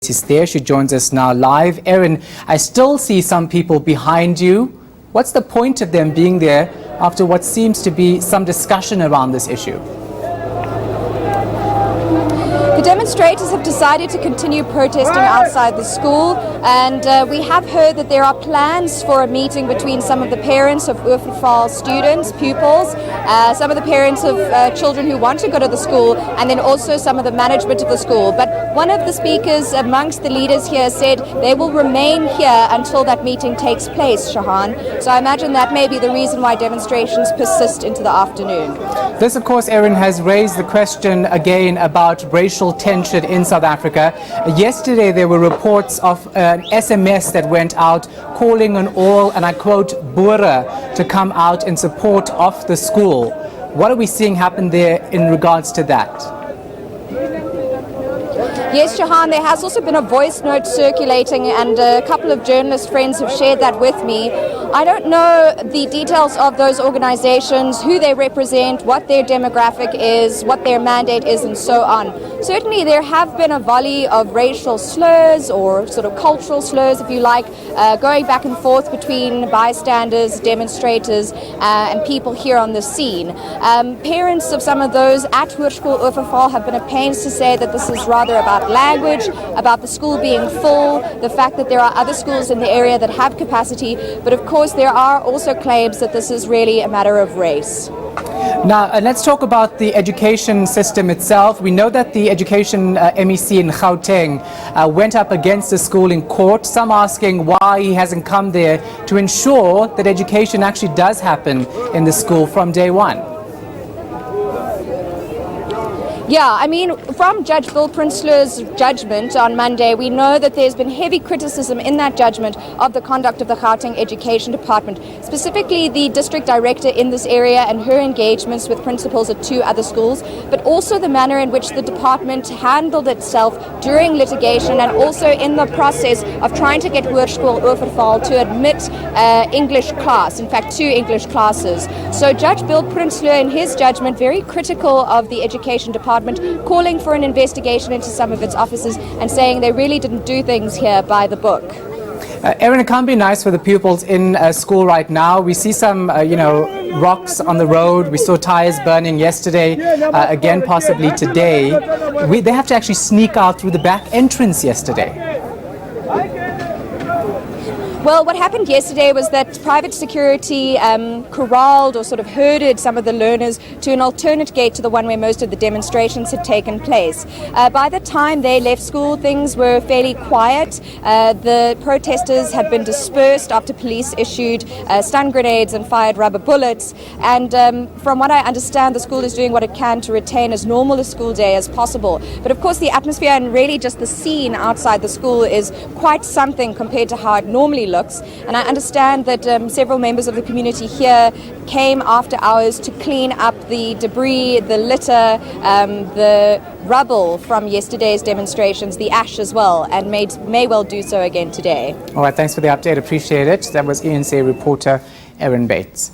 She's there. She joins us now live. Erin, I still see some people behind you. What's the point of them being there after what seems to be some discussion around this issue? The demonstrators have decided to continue protesting outside the school, and we have heard that there are plans for a meeting between some of the parents of Overvaal students, pupils, some of the parents of children who want to go to the school, and then also some of the management of the school. But one of the speakers amongst the leaders here said they will remain here until that meeting takes place, Shahan. So I imagine that may be the reason why demonstrations persist into the afternoon. This, of course, Erin, has raised the question again about racial tension in South Africa. Yesterday there were reports of an SMS that went out calling on all, and I quote, Boere to come out in support of the school. What are we seeing happen there in regards to that? Yes, Shahan, there has also been a voice note circulating, and a couple of journalist friends have shared that with me. I don't know the details of those organizations, who they represent, what their demographic is, what their mandate is, and so on. Certainly there have been a volley of racial slurs, or sort of cultural slurs, if you like, going back and forth between bystanders, demonstrators, and people here on the scene. Parents of some of those at Hoërskool Overvaal have been at pains to say that this is rather about language, about the school being full, the fact that there are other schools in the area that have capacity, but of course there are also claims that this is really a matter of race. Now, let's talk about the education system itself. We know that the education MEC in Gauteng went up against the school in court, some asking why he hasn't come there to ensure that education actually does happen in the school from day one. Yeah, I mean, from Judge Bill Prinsloo's judgment on Monday, we know that there's been heavy criticism in that judgment of the conduct of the Gauteng Education Department, specifically the district director in this area and her engagements with principals at two other schools, but also the manner in which the department handled itself during litigation and also in the process of trying to get Hoërskool Overvaal to admit English class, in fact 2 English classes. So Judge Bill Prinsloo in his judgment very critical of the education department, calling for an investigation into some of its offices and saying they really didn't do things here by the book. Erin, it can't be nice for the pupils in school right now. We see some, rocks on the road. We saw tires burning yesterday, again possibly today. They have to actually sneak out through the back entrance yesterday. Well, what happened yesterday was that private security corralled or sort of herded some of the learners to an alternate gate to the one where most of the demonstrations had taken place. By the time they left school, things were fairly quiet. The protesters had been dispersed after police issued stun grenades and fired rubber bullets. And from what I understand, the school is doing what it can to retain as normal a school day as possible. But of course, the atmosphere and really just the scene outside the school is quite something compared to how it normally looks, and I understand that several members of the community here came after hours to clean up the debris, the litter, the rubble from yesterday's demonstrations, the ash as well, and may well do so again today. All right, thanks for the update, appreciate it. That was ENC reporter Erin Bates.